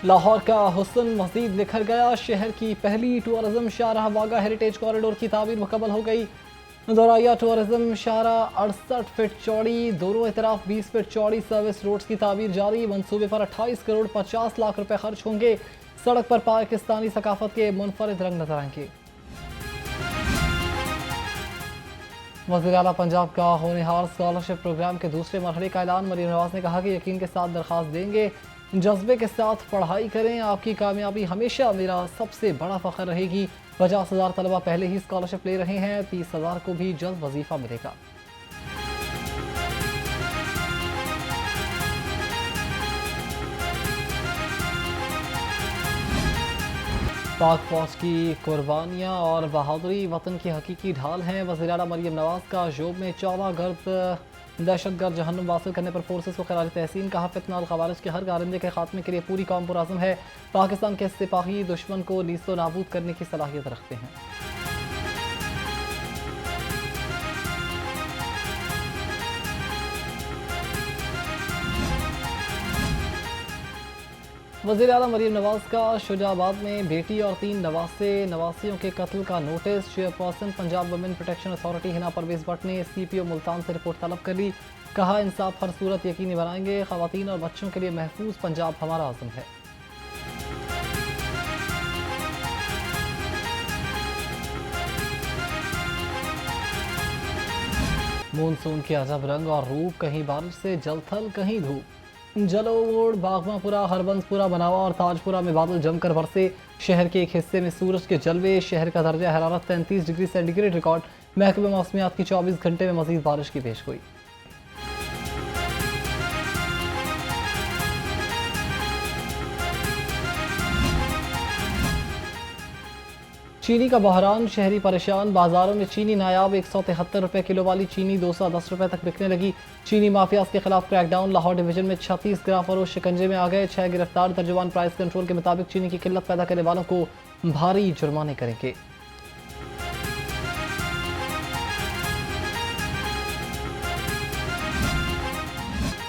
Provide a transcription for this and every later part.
लाहौर का हुस्न मज़ीद निखर गया। शहर की पहली टूरिज्म शाहराह वाघा हेरिटेज कॉरिडोर की तामीर मुकम्मल हो गई। दौराया टूरिज्म शाहराह 68 फीट चौड़ी, दोनों तरफ 20 फीट चौड़ी सर्विस रोड्स की तामीर जारी। मंसूबे पर 28 करोड़ 50 लाख रुपए खर्च होंगे। सड़क पर पाकिस्तानी सकाफत के मुनफरिद रंग नजर आएंगे। वज़ीर आला पंजाब का होनहार स्कॉलरशिप प्रोग्राम के दूसरे मरहले का ऐलान। मरीम नवाज ने कहा कि यकीन के साथ दरख्वास्त देंगे, जज्बे के साथ पढ़ाई करें, आपकी कामयाबी हमेशा मेरा सबसे बड़ा फ़ख्र रहेगी। 50,000 तलबा पहले ही स्कॉलरशिप ले रहे हैं, 30,000 को भी जल्द वजीफा मिलेगा। पाक फौज की कुर्बानियाँ और बहादुरी वतन की हकीकी ढाल हैं। वज़ीर आला मरीम नवाज का जोब में 14 गर्द दहशतगर्द जहन्नुम वासिल करने पर फोर्सेस को खराज तहसीन। कहा फितना और खवारिज के हर गारंदे के खात्मे के लिए पूरी कौम पुरअज़्म है। पाकिस्तान के सिपाही दुश्मन को नीस्तो नाबूद करने की सलाहियत रखते हैं। वज़ीर आला मरीम नवाज का शुजाबाद में बेटी और 3 नवासियों के कत्ल का नोटिस। Chairperson Punjab women protection authority Hina Parvez Bhatt ने CPO मुल्तान से रिपोर्ट तलब कर ली। कहा इंसाफ हर सूरत यकीनी बनाएंगे। ख़वातीन और बच्चों के लिए महफूज पंजाब हमारा आज़म है। मानसून के अजब रंग और रूप, कहीं बारिश से जलथल कहीं धूप। जलोड़, बागमापुरा, हरबंसपुरा, बनावा और ताजपुरा में बादल जमकर बरसे। शहर के एक हिस्से में सूरज के जलवे। शहर का दर्जा हरारत 33 डिग्री सेंटीग्रेड रिकॉर्ड। महकमे मौसमियात की 24 घंटे में मजीद बारिश की पेशगोई। चीनी का बहरान, शहरी परेशान। बाजारों में चीनी नायाब। 173 रुपए किलो वाली चीनी 210 रुपए तक बिकने लगी। चीनी माफियाज के खिलाफ क्रैकडाउन। लाहौर डिवीजन में 36 ग्राम फरोश शिकंजे में आ गए। 6 गिरफ्तार। तर्जुमान प्राइस कंट्रोल के मुताबिक चीनी की किल्लत पैदा करने वालों को भारी जुर्माने करेंगे।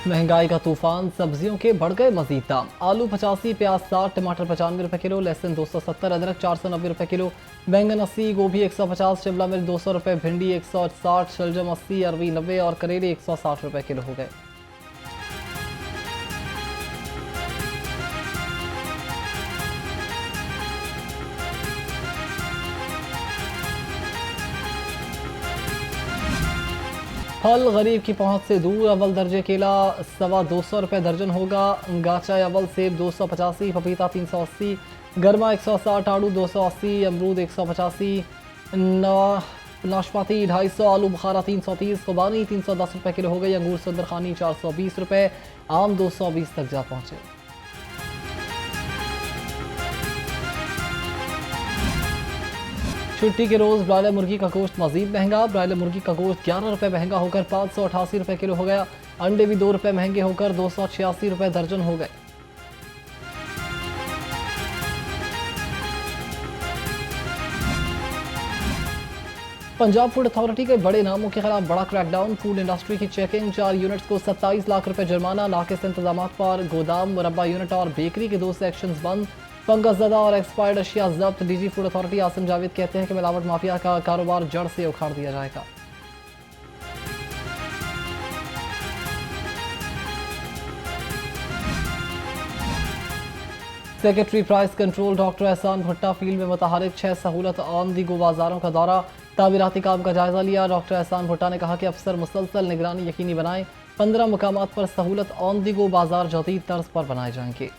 महंगाई का तूफान, सब्जियों के बढ़ गए मजीद दाम। आलू 85, प्याज 60, टमाटर 95 रुपए किलो, लहसुन 270, अदरक 490 रुपए किलो, बैंगन 80, गोभी 150, शिमला मिर्च 200 रुपए, भिंडी 160, शलजम 80, अरवी 90 और करेले 160 रुपए किलो हो गए। फल गरीब की पहुंच से दूर। अव्वल दर्जे केला 225 रुपए दर्जन होगा। गाचा अव्वल सेब 285, पपीता 380, गर्मा 160, आड़ू 280, अमरूद 185, नाशपाती 250, आलू बुखारा 330, खुबानी 310 रुपए किलो हो गई। अंगूर सुंदरखानी 420 रुपए, आम 220 तक जा पहुंचे। छुट्टी के रोज ब्रायलर मुर्गी का गोश्त मजीद महंगा। ब्रायलर मुर्गी का गोश्त 11 रुपए महंगा होकर 588 रुपए किलो हो गया। अंडे भी 2 रुपए महंगे होकर 286 रुपए दर्जन हो गए। पंजाब फूड अथॉरिटी के बड़े नामों के खिलाफ बड़ा क्रैकडाउन। फूड इंडस्ट्री की चेकिंग। 4 यूनिट्स को 27 लाख रुपए जुर्माना। नाकिस इंतजाम पर गोदाम, मुरब्बा यूनिट और बेकरी के 2 सेक्शंस बंद। फंगस ज़दा और एक्सपायर्ड अशिया जब्त। DG food authority Asim Javed कहते हैं कि मिलावट माफिया का कारोबार जड़ से उखाड़ दिया जाएगा। सेक्रेटरी प्राइस कंट्रोल डॉक्टर एहसान भुट्टा फील्ड में मुतहरिक 6 सहूलत ऑन दी गो बाजारों का दौरा। तामीराती काम का जायजा लिया। डॉक्टर एहसान भुट्टा ने कहा कि अफसर मुसलसल निगरानी यकीनी बनाएं। 15 मकामात पर सहूलत ऑन दी गो बाजार जदीद तर्ज पर बनाए जाएंगे।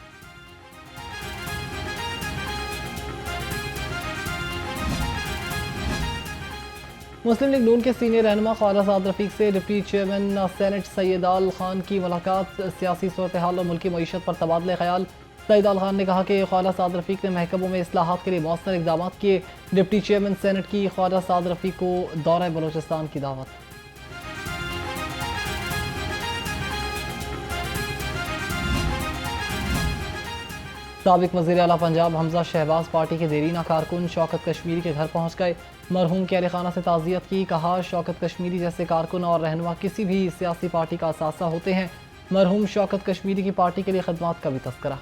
मुस्लिम लीग नून के सीनियर रहनुमा ख्वाजा साद रफीक से डिप्टी चेयरमैन सेनेट सैयद आल खान की मुलाकात। सियासी सूरत हाल और मुल्की मईशत पर तबादले ख्याल। सैयद आल खान ने कहा कि ख्वाजा साद रफीक ने महकमों में इस्लाहात के लिए मौसर इकदाम किए। डिप्टी चेयरमैन सेनेट की ख्वाजा साद रफीक को दौरा बलोचिस्तान की दावत। साबिक वज़ीर आला पंजाब हमजा शहबाज पार्टी के देरीना कारकुन शौकत कश्मीरी के घर पहुँच गए। मरहूम के अहले खाना से ताज़ियत की। कहा शौकत कश्मीरी जैसे कारकुन और रहनुमा किसी भी सियासी पार्टी का असासा होते हैं। मरहूम शौकत कश्मीरी की पार्टी के लिए खदमात का भी तज़किरा।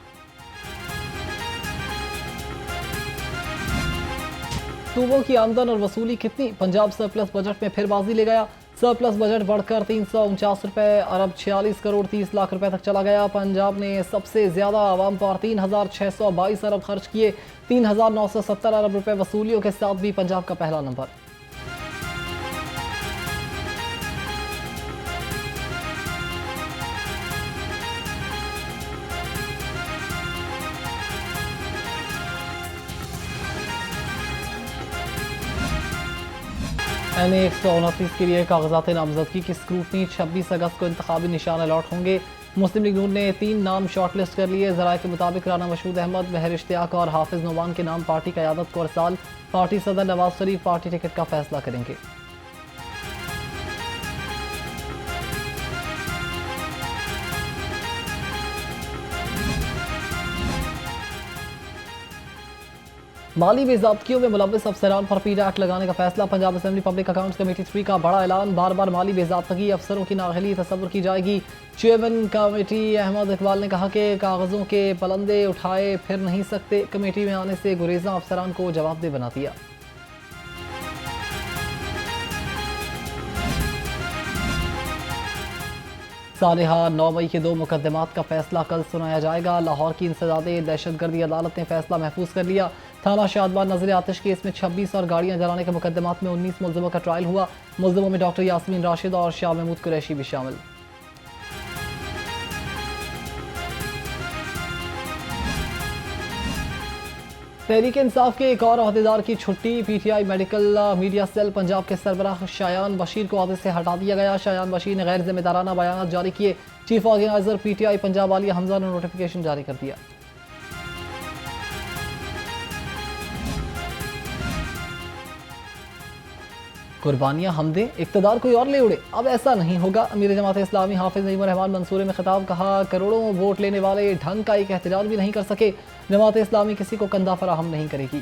सूबों की आमदन और वसूली कितनी? पंजाब सरप्लस बजट में फिर बाजी ले गया। सरप्लस बजट बढ़कर 349 रुपये अरब 46 करोड़ 30 लाख रुपए तक चला गया। पंजाब ने सबसे ज्यादा आवाम पर 3,622 अरब खर्च किए। 3,970 अरब रुपए वसूलियों के साथ भी पंजाब का पहला नंबर। NA 129 के लिए कागजात नामजदगी की स्क्रूटनी 26 अगस्त को इंतखाबी निशान अलॉट होंगे। मुस्लिम लीग नून ने 3 नाम शॉर्टलिस्ट कर लिए। जराये के मुताबिक राना मशहूद अहमद, महर इश्तियाक और हाफिज नोमान के नाम पार्टी क़यादत को अरसाल। पार्टी सदर नवाज शरीफ पार्टी टिकट का फैसला करेंगे। माली बेज़ाब्तियों में मुलव्वस अफसरान पर पीडा एक्ट लगाने का फैसला। Punjab assembly public accounts committee 3 का बड़ा ऐलान। बार बार माली बेज़ाब्तगी अफसरों की नाअहली तस्वुर की जाएगी। चेयरमैन कमेटी अहमद इकबाल ने कहा कि कागजों के पलंदे उठाए फिर नहीं सकते। कमेटी में आने से गुरेजा अफसरान को जवाबदेह बना दिया। सालिहा 9 मई के 2 मुकदमात का फैसला कल सुनाया जाएगा। लाहौर की इंसदादे दहशतगर्दी अदालत ने फैसला महफूज कर लिया। थाना शादबाद नजर आतिश केस में 26 और गाड़ियां जलाने के मुकदमात में 19 मुलजमों का ट्रायल हुआ। मुलजमों में डॉक्टर यास्मीन राशिद और शाह महमूद कुरैशी भी शामिल। तहरीक इंसाफ के एक और अहदेदार की छुट्टी। PTI medical media cell Punjab के सरबराह शायान बशीर को अहदे से हटा दिया गया। शायान बशीर ने गैर जिम्मेदाराना बयान जारी किए। Chief organiser PTI Punjab Alia Hamza ने नोटिफिकेशन जारी कर दिया। कुर्बानियां हम दें, इक़्तिदार कोई और ले उड़े, अब ऐसा नहीं होगा। अमीर जमात इस्लामी हाफिज नईमुर रहमान मंसूरे में खिताब। कहा, करोड़ों वोट लेने वाले ढंग का एक एहतजाज भी नहीं कर सके। जमात इस्लामी किसी को कंधा फराहम नहीं करेगी।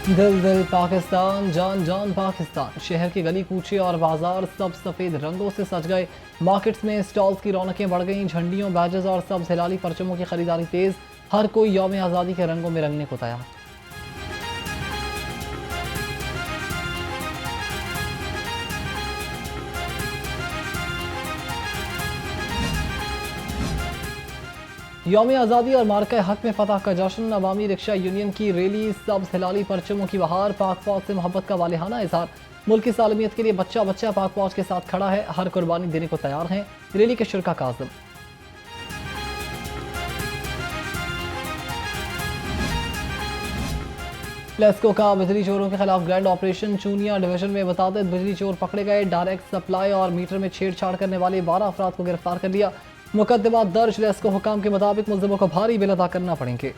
दिल दिल पाकिस्तान, जान जान पाकिस्तान। शहर की गली कूचे और बाजार सब सफ़ेद रंगों से सज गए। मार्केट्स में स्टॉल्स की रौनकें बढ़ गईं। झंडियों, बैजेस और सब हिलाली परचमों की खरीदारी तेज। हर कोई यौम आज़ादी के रंगों में रंगने को तैयार। यौम आज़ादी और मार्का हक में फतह का जश्न। अवामी रिक्शा यूनियन की रैली, सब हिलाली परचमों की बहार। पाक फौज से मोहब्बत का वालिहाना इजहार। मुल्क की सालमियत के लिए बच्चा बच्चा पाक फौज के साथ खड़ा है। हर कुर्बानी देने को तैयार हैं। रैली के शुरका का आज़म। लेस्को का बिजली चोरों के खिलाफ ग्रैंड ऑपरेशन। चूनिया डिवीजन में मुतादिद बिजली चोर पकड़े गए। डायरेक्ट सप्लाई और मीटर में छेड़छाड़ करने वाले 12 अफराद को गिरफ्तार कर लिया। मुकदमा दर्ज। लेस्को हुकाम के मुताबिक मुलजिमों को भारी बिल अदा करना पड़ेंगे।